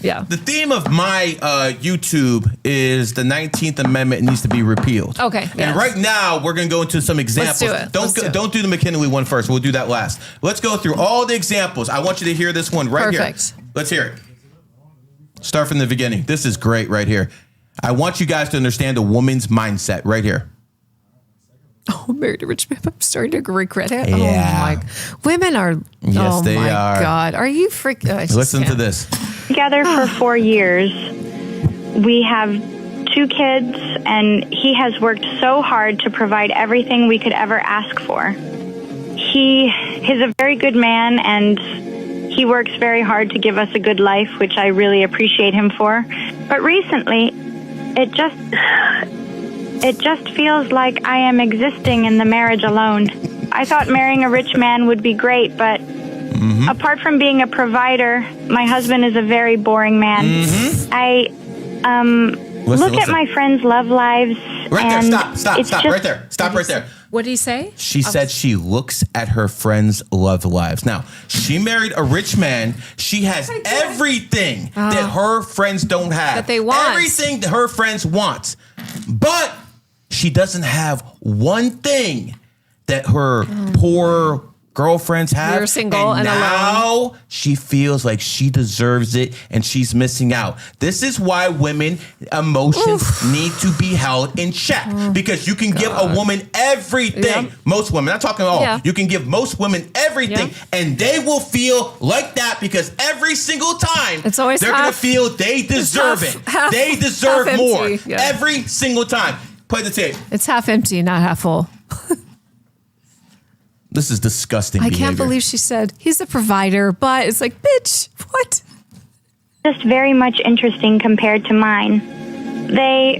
Yeah. The theme of my YouTube is the 19th Amendment needs to be repealed. Okay. And yes. right now we're going to go into some examples. Don't do the McKinley one first. We'll do that last. Let's go through all the examples. I want you to hear this one right here. Let's hear it. Start from the beginning. This is great right here. I want you guys to understand a woman's mindset right here. Oh, married a rich man. I'm starting to regret it. Yeah. Oh my. Women are. Yes, they are. Oh my God. Are you freaking? Listen to this. Together for 4 years. We have 2 kids, and he has worked so hard to provide everything we could ever ask for. He is a very good man, and he works very hard to give us a good life, which I really appreciate him for. But recently, it just feels like I am existing in the marriage alone. I thought marrying a rich man would be great, but apart from being a provider, my husband is a very boring man. I look at my friends' love lives. Right there. Stop. Right there. Stop right there. What did he say? She said she looks at her friends' love lives. Now, she married a rich man. She has everything that her friends don't have. That they want. Everything that her friends want. But she doesn't have one thing that her poor girlfriends have. You're single and now alone. She feels like she deserves it and she's missing out. This is why women emotions need to be held in check because you can give a woman everything. Yep. Most women, not talking all. Yeah. You can give most women everything and they will feel like that because every single time it's always they're going to feel they deserve it. They deserve more every single time. Play the tape. It's half empty, not half full. This is disgusting behavior. I can't believe she said he's a provider, but it's like, bitch, what? Just very much interesting compared to mine. They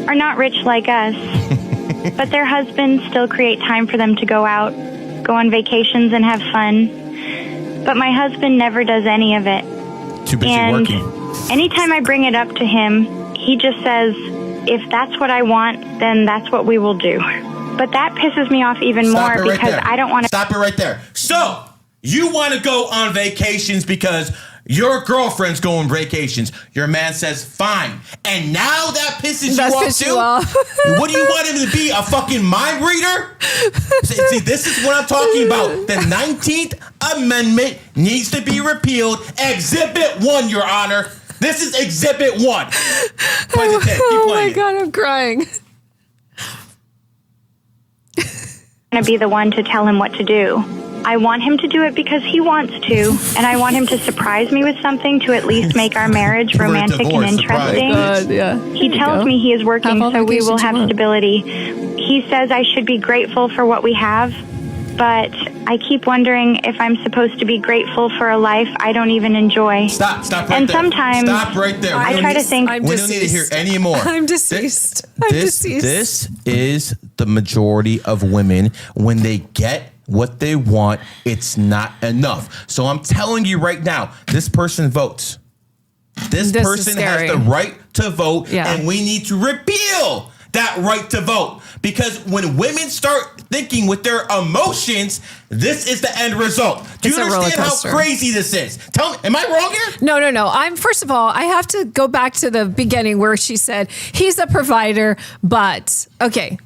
are not rich like us, but their husbands still create time for them to go out, go on vacations and have fun. But my husband never does any of it. Too busy working. Anytime I bring it up to him, he just says, if that's what I want, then that's what we will do. But that pisses me off even more because I don't want to... Stop it right there. So, you want to go on vacations because your girlfriend's going on vacations. Your man says, fine. And now that pisses you off too? What do you want him to be, a fucking mind reader? See, this is what I'm talking about. The 19th Amendment needs to be repealed. Exhibit 1, Your Honor. This is Exhibit 1. Play the tape. Keep playing. Oh my God, I'm crying. To be the one to tell him what to do. I want him to do it because he wants to, and I want him to surprise me with something to at least make our marriage romantic and interesting. He tells me he is working so we will have stability. He says I should be grateful for what we have, but I keep wondering if I'm supposed to be grateful for a life I don't even enjoy. Stop right there. And sometimes stop right there. I try to think... We don't need to hear any more. I'm deceased. This is the majority of women. When they get what they want, it's not enough. So I'm telling you right now, this person votes. This person has the right to vote, and we need to repeal that right to vote. Because when women start thinking with their emotions, this is the end result. Do you understand how crazy this is? Tell me, am I wrong here? No. First of all, I have to go back to the beginning where she said, he's a provider, but okay.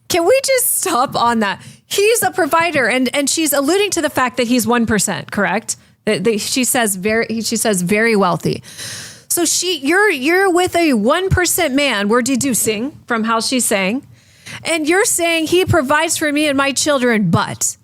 Can we just stop on that? He's a provider, and she's alluding to the fact that he's 1%, correct? She says very wealthy. So you're with a 1% man. We're deducing from how she's saying, and you're saying he provides for me and my children, but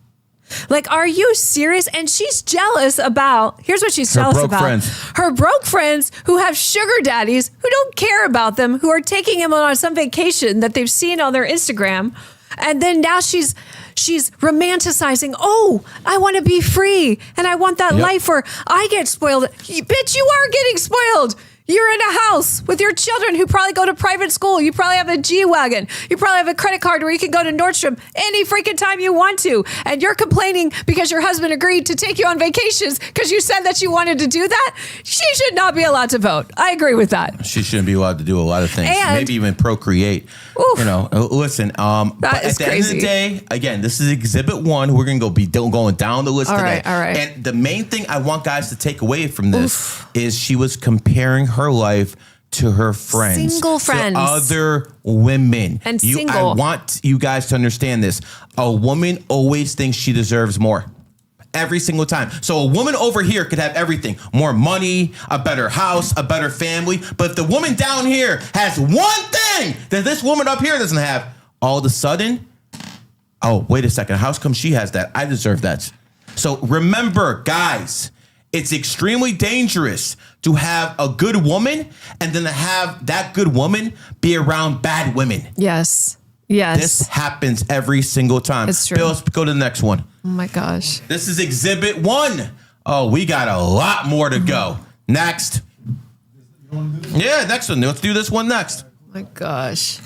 like, are you serious? And she's jealous about, here's what she's jealous about. Her broke friends who have sugar daddies who don't care about them, who are taking him on some vacation that they've seen on their Instagram. And then now she's romanticizing, oh, I want to be free. And I want that life where I get spoiled. Bitch, you are getting spoiled. You're in a house with your children who probably go to private school. You probably have a G-Wagon. You probably have a credit card where you can go to Nordstrom any freaking time you want to. And you're complaining because your husband agreed to take you on vacations because you said that you wanted to do that. She should not be allowed to vote. I agree with that. She shouldn't be allowed to do a lot of things. And, maybe even procreate. Oof, you know, listen, but at the end of the day, again, this is Exhibit 1. We're going to be going down the list today. All right. And the main thing I want guys to take away from this is she was comparing her life to her friends. Single friends. To other women. And I single. want you guys to understand this. A woman always thinks she deserves more. Every single time. So a woman over here could have everything. More money, a better house, a better family. But if the woman down here has one thing that this woman up here doesn't have, all of a sudden, oh, wait a second. How come she has that? I deserve that. So remember, guys, it's extremely dangerous to have a good woman and then to have that good woman be around bad women. Yes. This happens every single time. It's true. Bill, let's go to the next one. Oh my gosh. This is Exhibit 1. Oh, we got a lot more to go. Next. Yeah, next one. Let's do this one next. Oh my gosh.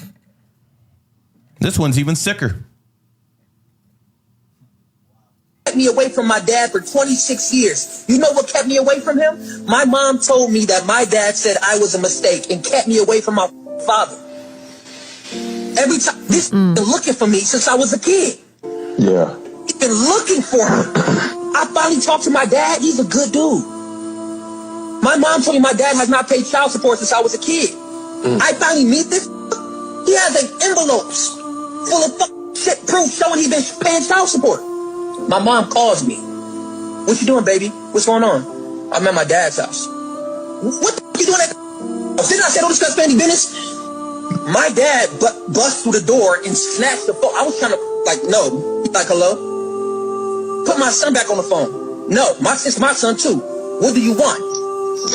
This one's even sicker. Kept me away from my dad for 26 years. You know what kept me away from him? My mom told me that my dad said I was a mistake and kept me away from my father. Every time, this been looking for me since I was a kid. Yeah. He's been looking for me. I finally talked to my dad. He's a good dude. My mom told me my dad has not paid child support since I was a kid. I finally meet this. He has envelopes full of shit proof showing he's been paying child support. My mom calls me. What you doing, baby? What's going on? I'm at my dad's house. What the you doing at the house? Didn't I say don't discuss family business? My dad bust through the door and snatched the phone. I was trying to, no. He's like, hello? Put my son back on the phone. No, it's my son too. What do you want?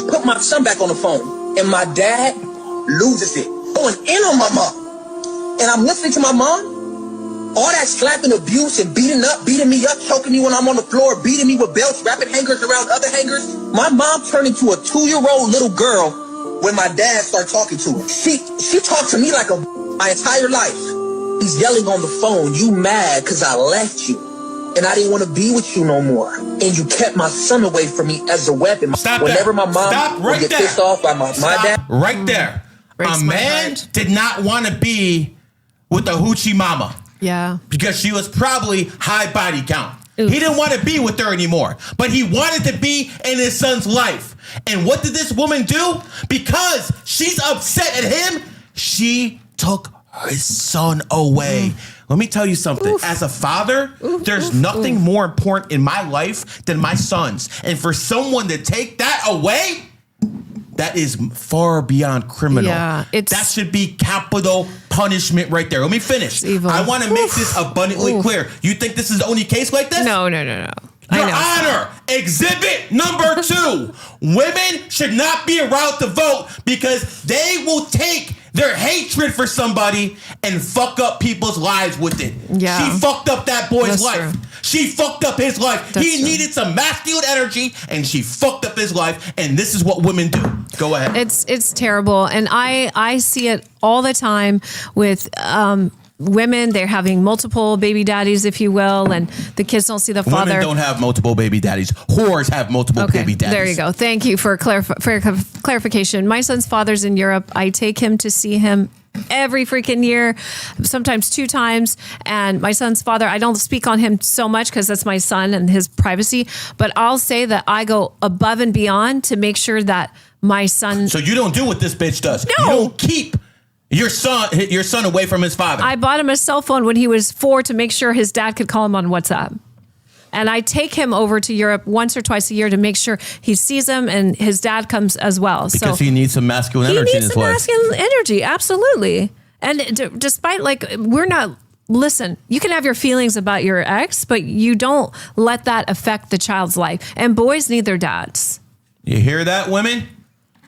Put my son back on the phone. And my dad loses it. Going in on my mom. And I'm listening to my mom. All that slapping, abuse, and beating me up, choking me when I'm on the floor, beating me with belts, wrapping hangers around other hangers. My mom turned into a 2-year-old little girl when my dad started talking to her. She talked to me like my entire life. He's yelling on the phone, you mad because I left you. And I didn't want to be with you no more. And you kept my son away from me as a weapon. Whenever my mom would get pissed off by my dad. Right there. A man did not want to be with the hoochie mama. Yeah. Because she was probably high body count. Oof. He didn't want to be with her anymore, but he wanted to be in his son's life. And what did this woman do? Because she's upset at him, she took his son away. Let me tell you something. Oof. As a father, there's nothing more important in my life than my sons. And for someone to take that away, that is far beyond criminal. Yeah, that should be capital punishment right there. Let me finish. I want to make this abundantly clear. You think this is the only case like this? No. Your Honor, Exhibit number 2. Women should not be allowed to vote because they will take their hatred for somebody and fuck up people's lives with it. Yeah. She fucked up that boy's life. True. She fucked up his life. That's he true. needed some masculine energy and she fucked up his life. And this is what women do. Go ahead. It's terrible. And I see it all the time with women. They're having multiple baby daddies, if you will, and the kids don't see the father. Women don't have multiple baby daddies. Whores have multiple baby daddies. There you go. Thank you for clarification. My son's father's in Europe. I take him to see him every freaking year, sometimes 2 times. And my son's father, I don't speak on him so much because that's my son and his privacy, but I'll say that I go above and beyond to make sure that my son... So you don't do what this bitch does. No. You don't keep your son away from his father. I bought him a cell phone when he was 4 to make sure his dad could call him on WhatsApp. And I take him over to Europe once or twice a year to make sure he sees him and his dad comes as well. Because he needs some masculine energy in his life. He needs some masculine energy, absolutely. And despite listen, you can have your feelings about your ex, but you don't let that affect the child's life. And boys need their dads. You hear that, women?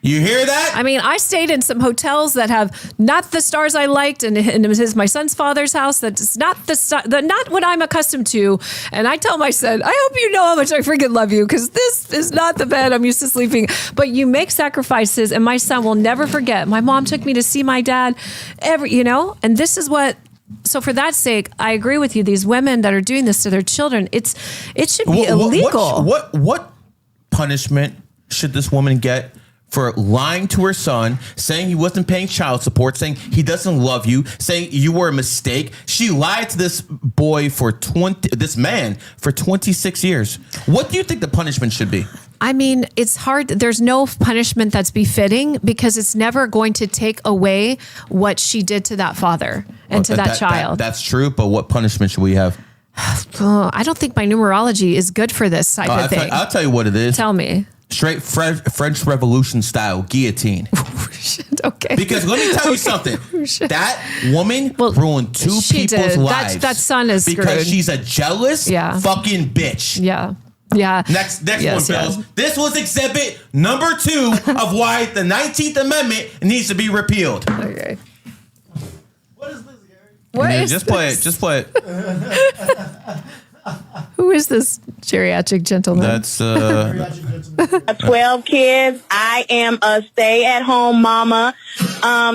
You hear that? I mean, I stayed in some hotels that have not the stars I liked, and it was my son's father's house. That's not not what I'm accustomed to. And I tell my son, I hope you know how much I freaking love you, because this is not the bed I'm used to sleeping. But you make sacrifices, and my son will never forget. My mom took me to see my dad, and this is what. So for that sake, I agree with you. These women that are doing this to their children, it should be illegal. What punishment should this woman get for lying to her son, saying he wasn't paying child support, saying he doesn't love you, saying you were a mistake? She lied to this man for 26 years. What do you think the punishment should be? I mean, it's hard. There's no punishment that's befitting, because it's never going to take away what she did to that father and to that child. That's true. But what punishment should we have? I don't think my numerology is good for this type of thing. I'll tell you what it is. Tell me. Straight French Revolution style guillotine. Okay. Because let me tell you something. That woman ruined two people's lives. That son is because screwed. She's a jealous fucking bitch. Yeah. Yeah. Next one, Bills. This was exhibit number 2 of why the 19th Amendment needs to be repealed. Okay. What is this, Gary? Just play it. Who is this geriatric gentleman? That's 12 kids. I am a stay-at-home mama.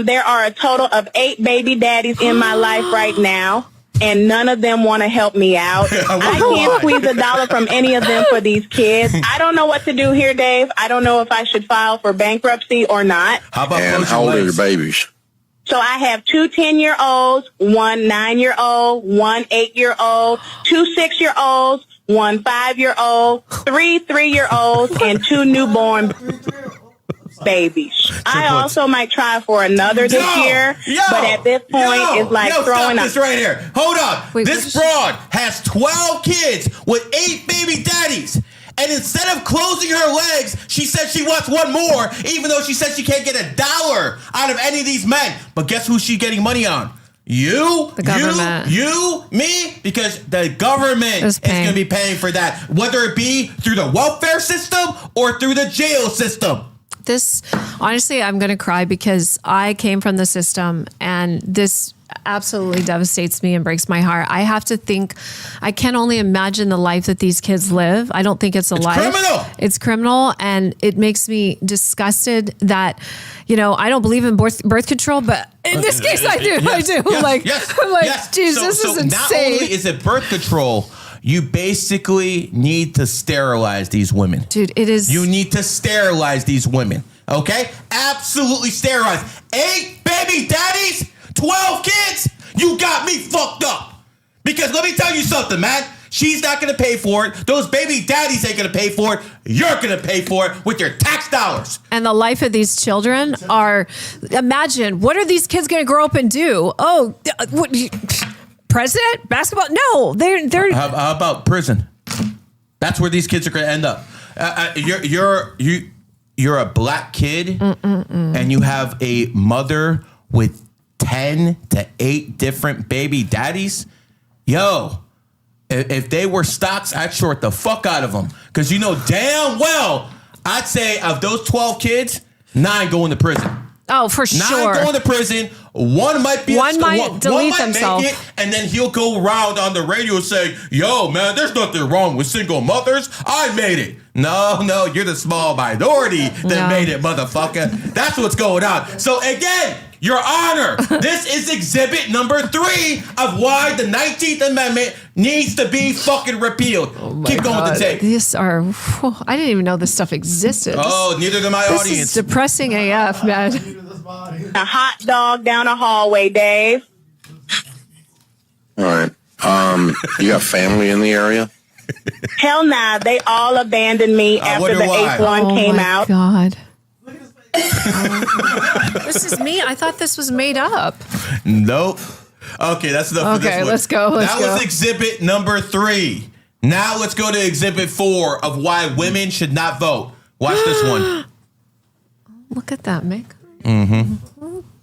There are a total of 8 baby daddies in my life right now, and none of them want to help me out. I can't squeeze a dollar from any of them for these kids. I don't know what to do here, Dave. I don't know if I should file for bankruptcy or not. How about how old are your babies? So I have 2 10-year-olds, 1 9-year-old, 1 8-year-old, 2 6-year-olds, 1 5-year-old, 3 3-year-olds, and 2 newborn babies. I also might try for another this year, but at this point, it's like throwing up. Stop this right here. Hold on. This broad has 12 kids with 8 baby daddies. And instead of closing her legs, she said she wants one more, even though she said she can't get $1 out of any of these men. But guess who she's getting money on? You, the government. you, me, because the government is going to be paying for that, whether it be through the welfare system or through the jail system. This, honestly, I'm going to cry, because I came from the system, and this absolutely devastates me and breaks my heart. I have to think, I can only imagine the life that these kids live. I don't think it's a life. It's criminal, and it makes me disgusted that, I don't believe in birth control, but in this case I do. Yes, I do. I'm like, geez, this is insane. Not only is it birth control, you basically need to sterilize these women. Dude, it is. You need to sterilize these women. Okay? Absolutely sterilize. 8 baby daddies, 12 kids. You got me fucked up. Because let me tell you something, man. She's not going to pay for it. Those baby daddies ain't going to pay for it. You're going to pay for it with your tax dollars. And the life of these children are, imagine, what are these kids going to grow up and do? Oh, president? Basketball? No, they're. How about prison? That's where these kids are going to end up. You're a black kid, and you have a mother with 10 to 8 different baby daddies. Yo, if they were stocks, I'd short the fuck out of them, because damn well I'd say of those 12 kids, 9 go into prison. Oh, for sure. 9 going to prison. One might be one might delete themselves, make it, and then he'll go around on the radio saying, "Yo, man, there's nothing wrong with single mothers. I made it." No, you're the small minority that made it, motherfucker. That's what's going on. So again, Your Honor, this is exhibit number 3 of why the 19th Amendment needs to be fucking repealed. Keep going with the tape. I didn't even know this stuff existed. Oh, neither did my audience. This is depressing AF, man. A hot dog down a hallway, Dave. All right. You got family in the area? Hell nah. They all abandoned me after the 8th one came out. Oh, my God. This is me. I thought this was made up. Nope. Okay, that's enough for this one. Okay, let's go. That was exhibit number 3. Now let's go to exhibit 4 of why women should not vote. Watch this one. Look at that makeup. Mm-hmm.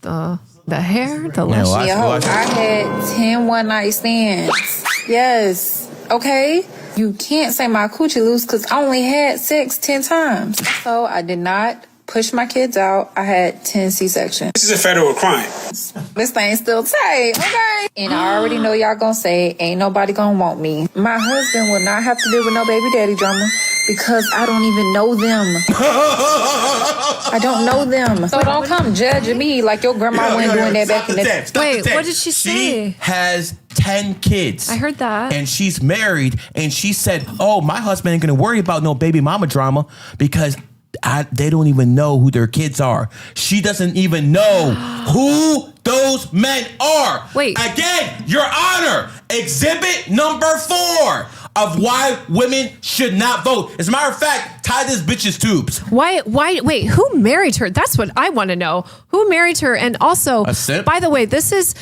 The hair, the lashes. I had 10 one-night stands. Yes. Okay? You can't say my coochie loose because I only had sex 10 times. So I did not pushed my kids out. I had 10 C-sections. This is a federal crime. This thing's still tight, okay? And I already know y'all gonna say, ain't nobody gonna want me. My husband will not have to deal with no baby daddy drama because I don't even know them. I don't know them. So don't come judging me like your grandma went doing that back in the day. Wait, what did she say? She has 10 kids. I heard that. And she's married, and she said, oh, my husband ain't gonna worry about no baby mama drama because they don't even know who their kids are. She doesn't even know who those men are. Wait. Again, Your Honor, exhibit number 4 of why women should not vote. As a matter of fact, tie this bitch's tubes. Why, wait, who married her? That's what I want to know. Who married her? And also, by the way, this is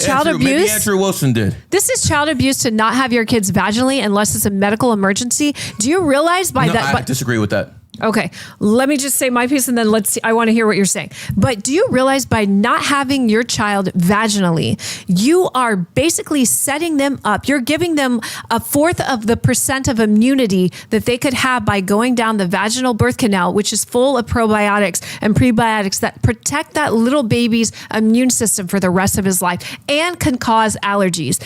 child abuse. Maybe Andrew Wilson did. This is child abuse to not have your kids vaginally unless it's a medical emergency. Do you realize by that? I disagree with that. Okay, let me just say my piece and then let's see. I want to hear what you're saying. But do you realize by not having your child vaginally, you are basically setting them up. You're giving them 1/4 of the % of immunity that they could have by going down the vaginal birth canal, which is full of probiotics and prebiotics that protect that little baby's immune system for the rest of his life and can cause allergies.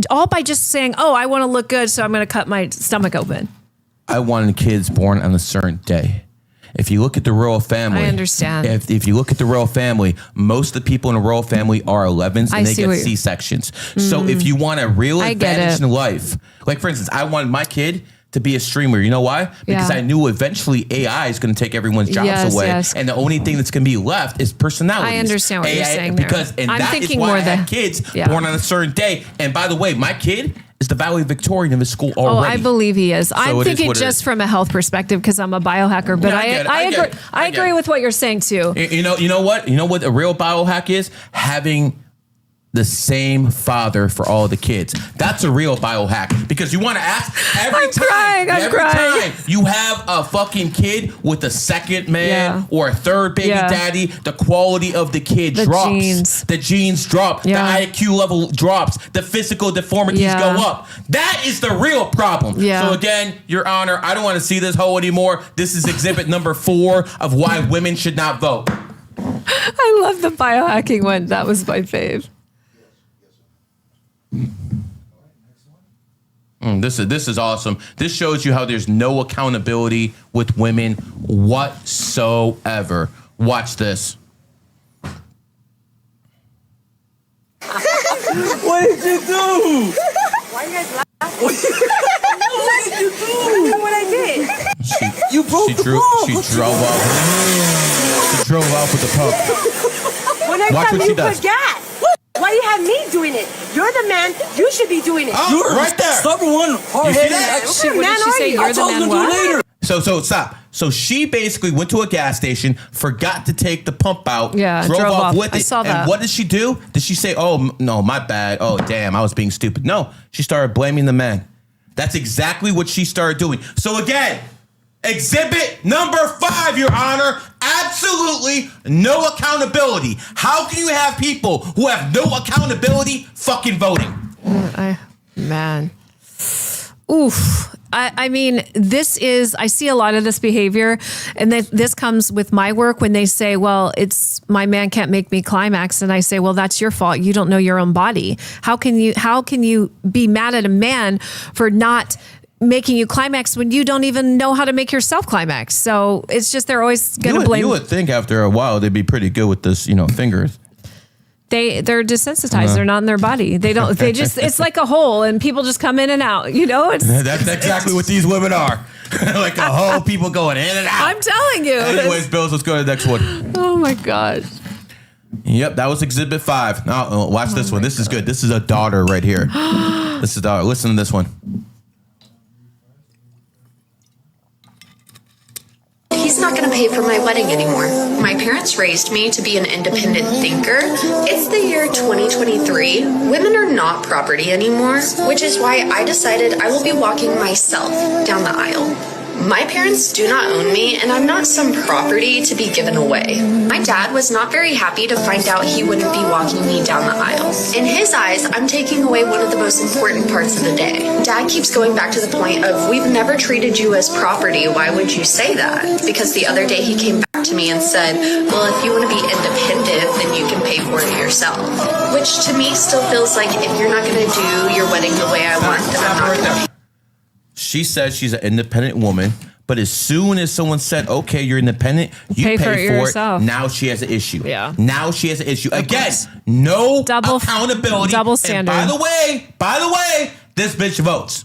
All by just saying, oh, I want to look good, so I'm going to cut my stomach open. I wanted kids born on a certain day. If you look at the royal family, I understand. If you look at the royal family, most of the people in the royal family are 11s and they get C-sections. So if you want a real advantage in life, like for instance, I wanted my kid to be a streamer. You know why? Because I knew eventually AI is going to take everyone's jobs away. And the only thing that's going to be left is personality. I understand what you're saying because, there. And I'm that thinking is why more I had kids born on a certain day. And by the way, my kid is the valedictorian of his school already. Oh, I believe he is. So I'm thinking just from a health perspective because I'm a biohacker, but I agree with what you're saying too. You know what? You know what a real biohack is? Having the same father for all the kids. That's a real biohack because you want to ask every time you have a fucking kid with a second man or a third baby daddy, the quality of the kid drops. The genes drop. The IQ level drops. The physical deformities go up. That is the real problem. So again, Your Honor, I don't want to see this hoe anymore. This is exhibit number 4 of why women should not vote. I love the biohacking one. That was my fave. This is awesome. This shows you how there's no accountability with women whatsoever. Watch this. What did you do? Why are you guys laughing? What did you do? What I did? You broke the pump. She drove off. She drove off with the pump. When I Watch tell what you she does. put gas. Why do you have me doing it? You're the man. You should be doing it. Oh, You're right there. stubborn, hard-headed. What did she say? You're the man. What? So stop. So she basically went to a gas station, forgot to take the pump out, drove off with it. I saw that. And what did she do? Did she say, oh, no, my bad. Oh, damn, I was being stupid. No, she started blaming the man. That's exactly what she started doing. So again, exhibit number 5, Your Honor, absolutely no accountability. How can you have people who have no accountability fucking voting? Man. Oof. I mean, I see a lot of this behavior, and this comes with my work when they say, well, it's my man can't make me climax. And I say, well, that's your fault. You don't know your own body. How can you be mad at a man for not making you climax when you don't even know how to make yourself climax? So it's just, they're always going to blame. You would think after a while they'd be pretty good with this, fingers. They're desensitized. They're not in their body. It's like a hole and people just come in and out, That's exactly what these women are. Like a hole, people going in and out. I'm telling you. Anyways, Bills, let's go to the next one. Oh my gosh. Yep, that was exhibit 5. Now watch this one. This is good. This is a daughter right here. This is a daughter. Listen to this one. He's not going to pay for my wedding anymore. My parents raised me to be an independent thinker. It's the year 2023. Women are not property anymore, which is why I decided I will be walking myself down the aisle. My parents do not own me, and I'm not some property to be given away. My dad was not very happy to find out he wouldn't be walking me down the aisle. In his eyes, I'm taking away one of the most important parts of the day. Dad keeps going back to the point of, we've never treated you as property. Why would you say that? Because the other day he came back to me and said, well, if you want to be independent, then you can pay for it yourself. Which to me still feels like if you're not going to do your wedding the way I want, then I'm not going to. She says she's an independent woman, but as soon as someone said, okay, you're independent, you pay for it yourself. Now she has an issue. Yeah. Now she has an issue. Again, no accountability. Double standard. And by the way, this bitch votes.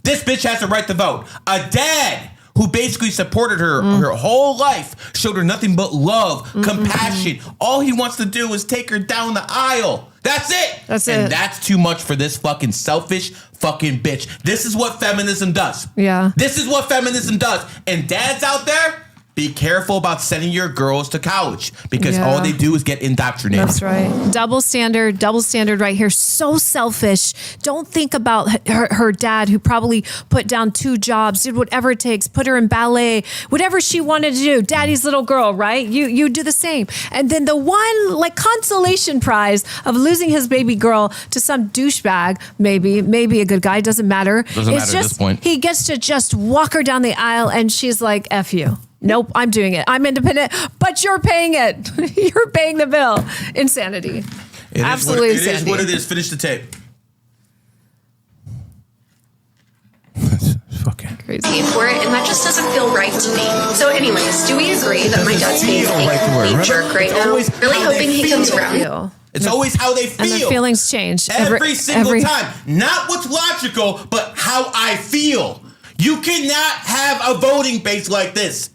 This bitch has the right to vote. A dad who basically supported her her whole life, showed her nothing but love, compassion. All he wants to do is take her down the aisle. That's it. And that's too much for this fucking selfish fucking bitch. This is what feminism does. Yeah. This is what feminism does. And dads out there, be careful about sending your girls to college because all they do is get indoctrinated. That's right. Double standard right here. So selfish. Don't think about her dad who probably put down 2 jobs, did whatever it takes, put her in ballet, whatever she wanted to do. Daddy's little girl, right? You do the same. And then the one like consolation prize of losing his baby girl to some douchebag, maybe a good guy, doesn't matter. Doesn't matter at this point. He gets to just walk her down the aisle and she's like, F you. Nope, I'm doing it. I'm independent, but you're paying it. You're paying the bill. Insanity. Absolutely insanity. It is what it is. Finish the tape. Fucking crazy for it, and that just doesn't feel right to me. So anyways, do we agree that my dad's being a complete jerk right now? Really hoping he comes around. It's always how they feel. And their feelings change. Every single time. Not what's logical, but how I feel. You cannot have a voting base like this.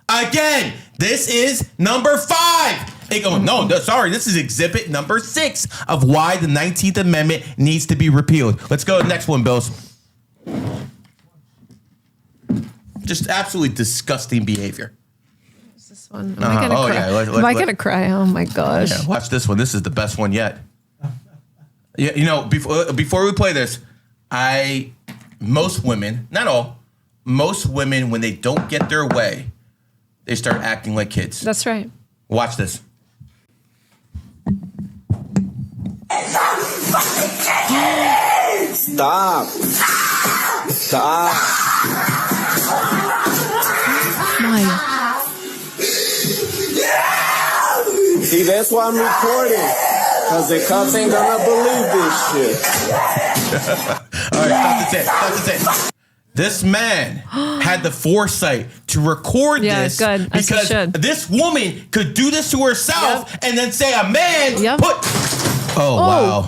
Again, this is number 5. They go, no, sorry, this is exhibit number 6 of why the 19th Amendment needs to be repealed. Let's go to the next one, Bills. Just absolutely disgusting behavior. What's this one? Am I gonna cry? Am I gonna cry? Oh my gosh. Yeah, watch this one. This is the best one yet. Yeah, you know, before we play this, most women, not all, most women, when they don't get their way, they start acting like kids. That's right. Watch this. Stop. My. See, that's why I'm recording. Because the cops ain't gonna believe this shit. All right, stop the tape. This man had the foresight to record this because this woman could do this to herself and then say a man put... Oh, wow.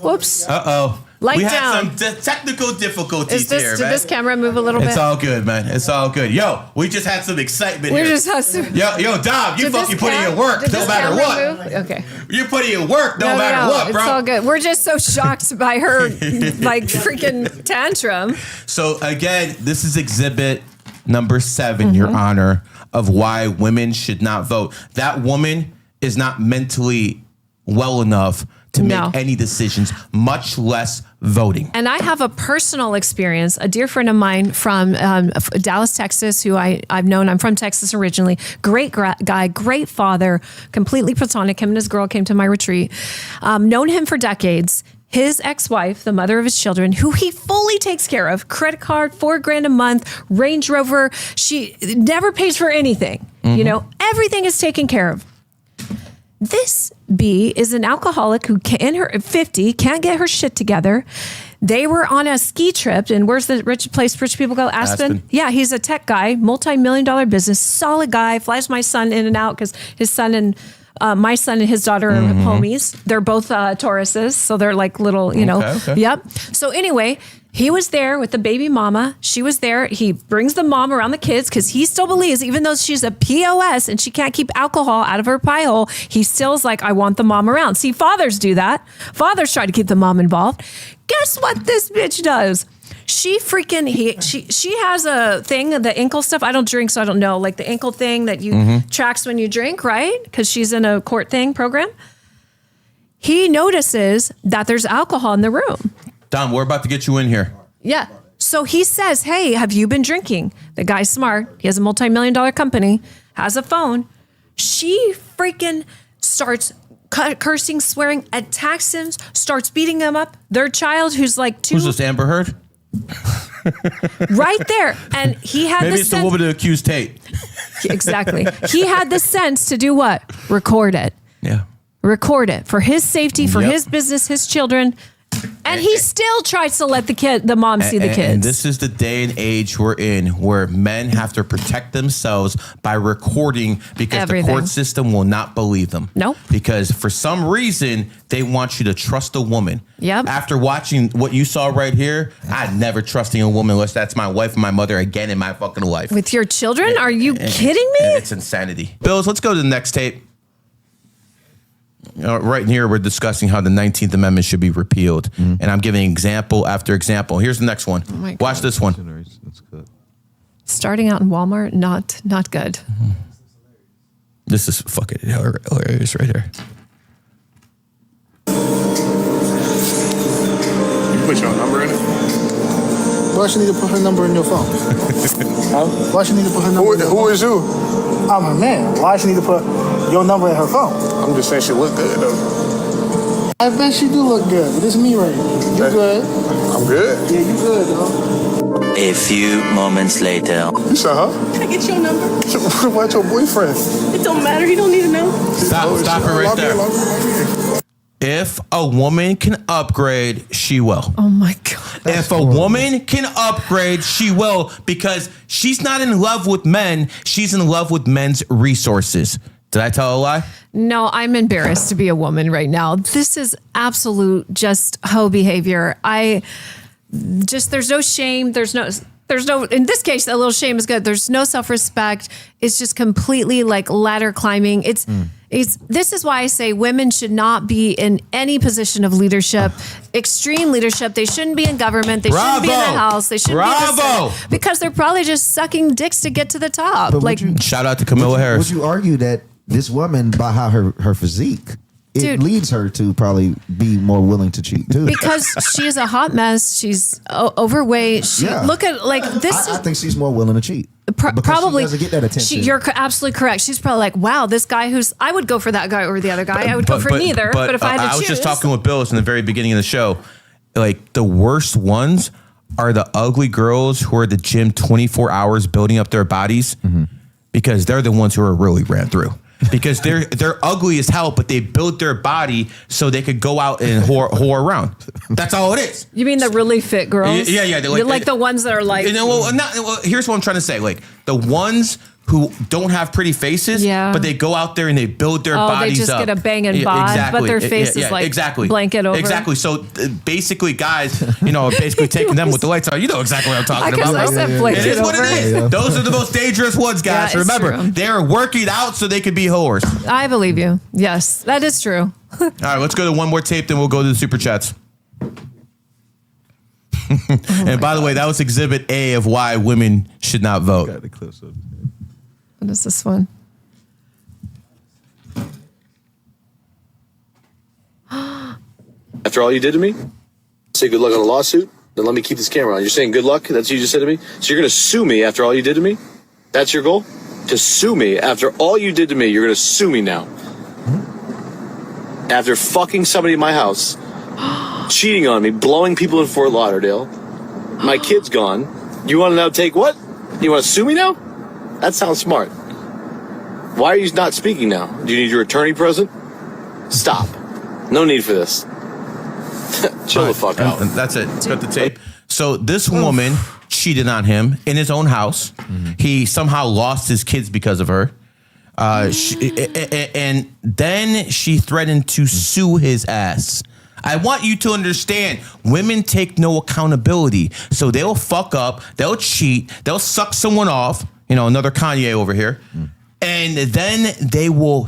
Whoops. Uh-oh. Light we down. had some technical difficulties here, man. Did this camera move a little bit? It's all good, man. It's all good. Yo, we just had some excitement here. Just had some... Yo, Dom, you fucking putting in work no matter what. Okay. You're putting in work no matter what, bro. It's all good. We're just so shocked by her like freaking tantrum. So again, this is exhibit number 7, Your Honor, of why women should not vote. That woman is not mentally well enough to make any decisions, much less voting. And I have a personal experience. A dear friend of mine from Dallas, Texas, who I've known. I'm from Texas originally. Great guy, great father, completely platonic. Him and his girl came to my retreat. Known him for decades. His ex-wife, the mother of his children, who he fully takes care of, credit card, $4,000 a month, Range Rover. She never pays for anything. You know, everything is taken care of. This B is an alcoholic who in her 50 can't get her shit together. They were on a ski trip, and where's the rich place rich people go? Aspen. Yeah, he's a tech guy, multi-million-dollar business, solid guy. Flies my son in and out because his son and my son and his daughter are homies. They're both Tauruses, so they're like little, you know. Okay. Yep. So anyway, he was there with the baby mama. She was there. He brings the mom around the kids because he still believes, even though she's a POS and she can't keep alcohol out of her pie hole, he still's like, I want the mom around. See, fathers do that. Fathers try to keep the mom involved. Guess what this bitch does? She has a thing, the ankle stuff. I don't drink, so I don't know. Like the ankle thing that you tracks when you drink, right? Because she's in a court thing program. He notices that there's alcohol in the room. Dom, we're about to get you in here. Yeah. So he says, hey, have you been drinking? The guy's smart. He has a multi-million-dollar company, has a phone. She freaking starts cursing, swearing, attacks him, starts beating him up. Their child, who's like 2. Who's this, Amber Heard? Right there. And he had Maybe it's the woman who accused Tate. Exactly. He had the sense to do what? Record it. Yeah. Record it for his safety, for his business, his children. And he still tries to let the mom see the kids. And this is the day and age we're in where men have to protect themselves by recording because Everything. the court system will not believe them. Nope. Because for some reason, they want you to trust a woman. Yep. After watching what you saw right here, I'd never trusting a woman unless that's my wife and my mother again in my fucking life. With your children? Are you kidding me? It's insanity. Bills, let's go to the next tape. Right here, we're discussing how the 19th Amendment should be repealed. And I'm giving example after example. Here's the next one. my Watch this one. Starting out in Walmart, not good. This is fucking hilarious right here. You put your number in it? Why she need to put her number in your phone? Why she need to put her number in your phone? Who is you? I'm her man. Why she need to put your number in her phone? I'm just saying she look good though. I bet she do look good, but it's me right here. You good? I'm good. Yeah, you good, dog. A few moments later. You said, huh? Can I get your number? What about your boyfriend? It don't matter. He don't need to know. Stop it right there. If a woman can upgrade, she will. Oh my God. If a woman can upgrade, she will, because she's not in love with men. She's in love with men's resources. Did I tell a lie? No, I'm embarrassed to be a woman right now. This is absolute just hoe behavior. There's no shame. There's no, in this case, a little shame is good. There's no self-respect. It's just completely like ladder climbing. This is why I say women should not be in any position of leadership, extreme leadership. They shouldn't be in government. They shouldn't be in the House. They shouldn't be in the Senate, because they're probably just sucking dicks to get to the top. But like, shout out to Camilla Harris. Would you argue that this woman, by how her physique, it leads her to probably be more willing to cheat too? Because she is a hot mess. She's overweight. Look at like this. I think she's more willing to cheat. Probably she doesn't get that attention. You're absolutely correct. She's probably like, wow, this guy I would go for that guy over the other guy. I would go for neither. But if I had to choose. I was just talking with Bills in the very beginning of the show. Like, the worst ones are the ugly girls who are at the gym 24 hours building up their bodies, because they're the ones who are really ran through. Because they're ugly as hell, but they built their body so they could go out and whore around. That's all it is. You mean the really fit girls? Yeah. You're like the ones that are like. Here's what I'm trying to say. Like, the ones who don't have pretty faces, but they go out there and they build their bodies up. They just get a banging bod, but their face is like blanket over. Exactly. So basically, guys, basically taking them with the lights on. You know exactly what I'm talking about. I said blanket it is what it is. Yeah. Those are the most dangerous ones, guys. Remember, they're working out so they could be whores. I believe you. Yes, that is true. All right, let's go to one more tape, then we'll go to the super chats. And by the way, that was Exhibit A of why women should not vote. Got the clips up. What is this one? After all you did to me, say good luck on a lawsuit, then let me keep this camera on. You're saying good luck? That's what you just said to me? So you're going to sue me after all you did to me? That's your goal? To sue me after all you did to me, you're going to sue me now. After fucking somebody in my house, cheating on me, blowing people in Fort Lauderdale, my kid's gone, you want to now take what? You want to sue me now? That sounds smart. Why are you not speaking now? Do you need your attorney present? Stop. No need for this. Chill the fuck out. That's it. Cut the tape. So this woman cheated on him in his own house. He somehow lost his kids because of her. And then she threatened to sue his ass. I want you to understand, women take no accountability. So they'll fuck up, they'll cheat, they'll suck someone off, another Kanye over here, and then they will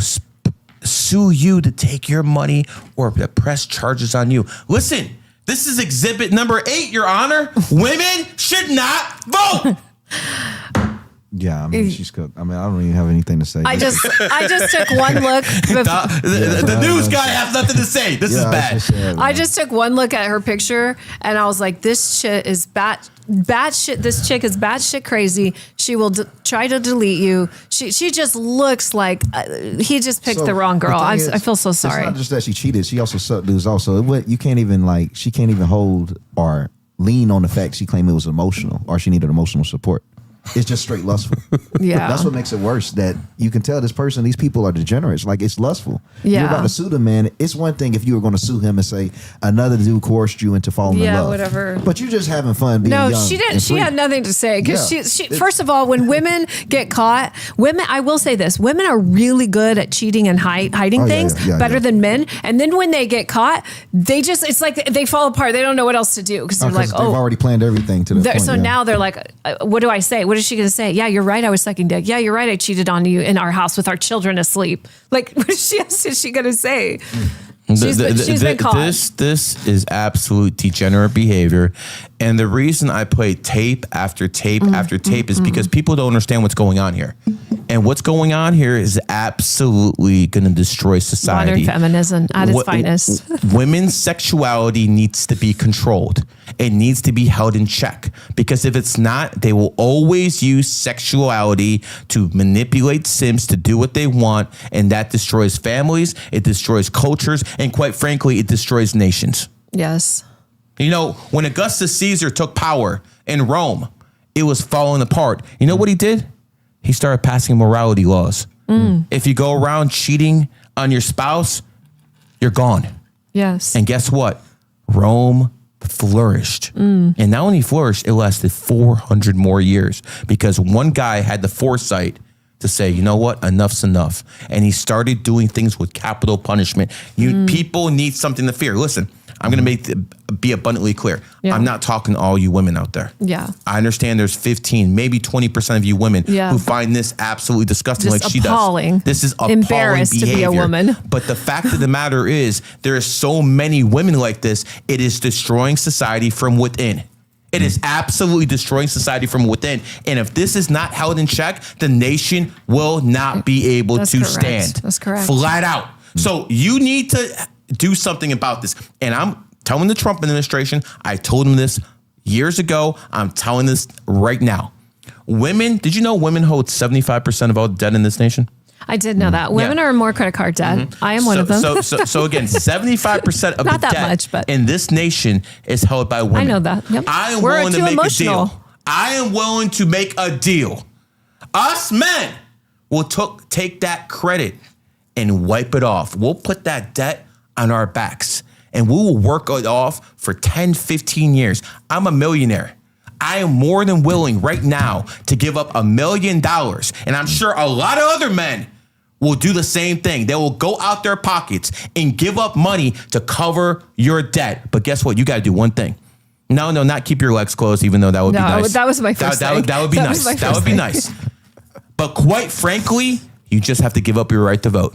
sue you to take your money or press charges on you. Listen, this is exhibit number 8, Your Honor. Women should not vote. Yeah, I mean, she's cooked. I mean, I don't even have anything to say. I just took one look. The news guy has nothing to say. This is bad. I just took one look at her picture and I was like, this shit is bat shit. This chick is bat shit crazy. She will try to delete you. She just looks like he just picked the wrong girl. I feel so sorry. It's not just that she cheated. She also sucked dudes also. You can't even she can't even hold or lean on the fact she claimed it was emotional or she needed emotional support. It's just straight lustful. Yeah. That's what makes it worse, that you can tell these people are degenerates. Like, it's lustful. Yeah. You're about to sue the man. It's one thing if you were going to sue him and say another dude coerced you into falling in love. Yeah, whatever. But you're just having fun being young. No, she didn't. and She free. had nothing to say because Yeah. she first of all, when women get caught, I will say this: women are really good at cheating and hiding things better than men. And then when they get caught, it's like they fall apart. They don't know what else to do because they're like, they've already planned everything to the point. So now they're like, what do I say? What is she going to say? Yeah, you're right. I was sucking dick. Yeah, you're right. I cheated on you in our house with our children asleep. Like, what is she going to say? She's been caught. This is absolute degenerate behavior. And the reason I play tape after tape after tape is because people don't understand what's going on here. And what's going on here is absolutely going to destroy society. Modern feminism at its finest. Women's sexuality needs to be controlled. It needs to be held in check. Because if it's not, they will always use sexuality to manipulate Sims to do what they want. And that destroys families. It destroys cultures. And quite frankly, it destroys nations. Yes. You know, when Augustus Caesar took power in Rome, it was falling apart. You know what he did? He started passing morality laws. If you go around cheating on your spouse, you're gone. Yes. And guess what? Rome flourished. And not only flourished, it lasted 400 more years because one guy had the foresight to say, you know what, enough's enough. And he started doing things with capital punishment. People need something to fear. Listen, I'm going to be abundantly clear. Yeah. I'm not talking to all you women out there. Yeah. I understand there's 15, maybe 20% of you women who find this absolutely disgusting, Just like she appalling. does. This is appalling Embarrassed behavior. to be a woman. But the fact of the matter is, there are so many women like this. It is destroying society from within. It is absolutely destroying society from within. And if this is not held in check, the nation will not be able to stand. That's correct. Flat out. So you need to do something about this. And I'm telling the Trump administration, I told them this years ago. I'm telling this right now. Women, did you know women hold 75% of all debt in this nation? I did know that. Women are more credit card debt. I am one of them. So again, 75% of Not the that debt much, but in this nation is held by women. I know that. Yep. I am We're willing to too make emotional. a deal. I am willing to make a deal. Us men will take that credit and wipe it off. We'll put that debt on our backs and we will work it off for 10, 15 years. I'm a millionaire. I am more than willing right now to give up $1 million. And I'm sure a lot of other men will do the same thing. They will go out their pockets and give up money to cover your debt. But guess what? You got to do one thing. No, not keep your legs closed, even though that would be nice. That was my first thing. That would be nice. That would be nice. But quite frankly, you just have to give up your right to vote.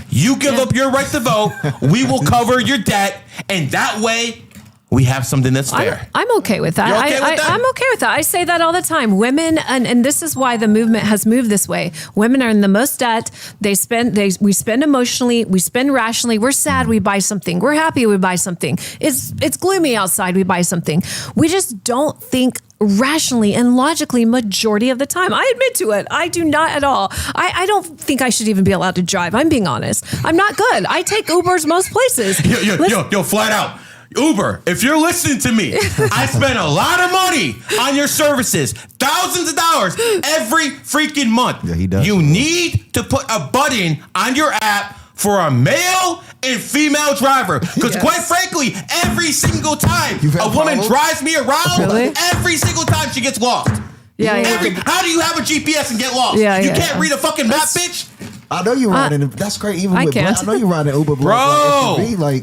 You give up your right to vote, we will cover your debt, and that way we have something that's fair. I'm okay with that. You're okay with that? I'm okay with that. I say that all the time. Women, and this is why the movement has moved this way. Women are in the most debt. We spend emotionally, we spend rationally. We're sad, we buy something. We're happy, we buy something. It's gloomy outside, we buy something. We just don't think rationally and logically majority of the time. I admit to it. I do not at all. I don't think I should even be allowed to drive. I'm being honest. I'm not good. I take Ubers most places. Yo, flat out. Uber, if you're listening to me, I spend a lot of money on your services, thousands of dollars every freaking month. Yeah, he does. You need to put a button on your app for a male and female driver. Because quite frankly, every single time a woman drives me around, every single time she gets lost. How do you have a GPS and get lost? You can't read a fucking map, bitch. I know you're riding. That's great. Even with I know you're riding Uber, bro.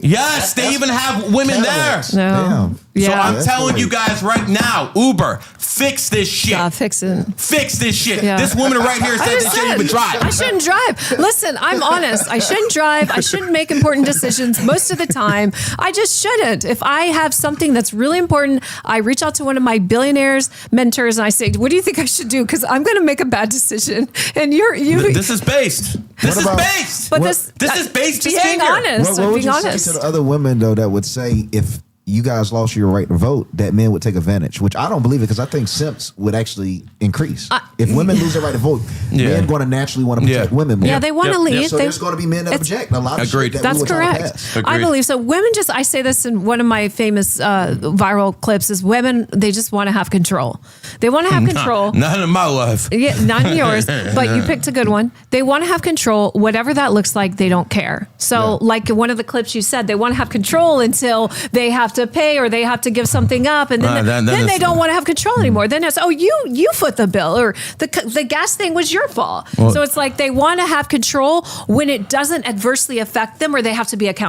Yes, they even have women there. Damn. So I'm telling you guys right now, Uber, fix this shit. Fix it. Fix this shit. This woman right here said they shouldn't even drive. I shouldn't drive. Listen, I'm honest. I shouldn't drive. I shouldn't make important decisions most of the time. I just shouldn't. If I have something that's really important, I reach out to one of my billionaires mentors and I say, what do you think I should do? Because I'm going to make a bad decision. And This is based. This is based. But this is based just behavior. being honest. What would being you honest. say to the other women though that would say if you guys lost your right to vote, that men would take advantage, which I don't believe it, because I think simps would actually increase. If women lose their right to vote, men going to naturally want to protect women more. Yeah, they want to lead. So there's going to be men that object. A lot of shit that That's we were trying to correct. pass. I believe so. Women just, I say this in one of my famous viral clips, is women, they just want to have control. They want to have control. Not in my life. Yeah, not in yours, but you picked a good one. They want to have control. Whatever that looks like, they don't care. So like one of the clips you said, they want to have control until they have to pay or they have to give something up, and then then they don't want to have control anymore. Then it's, oh, you foot the bill, or the gas thing was your fault. So it's like they want to have control when it doesn't adversely affect them, or they have to be accountable.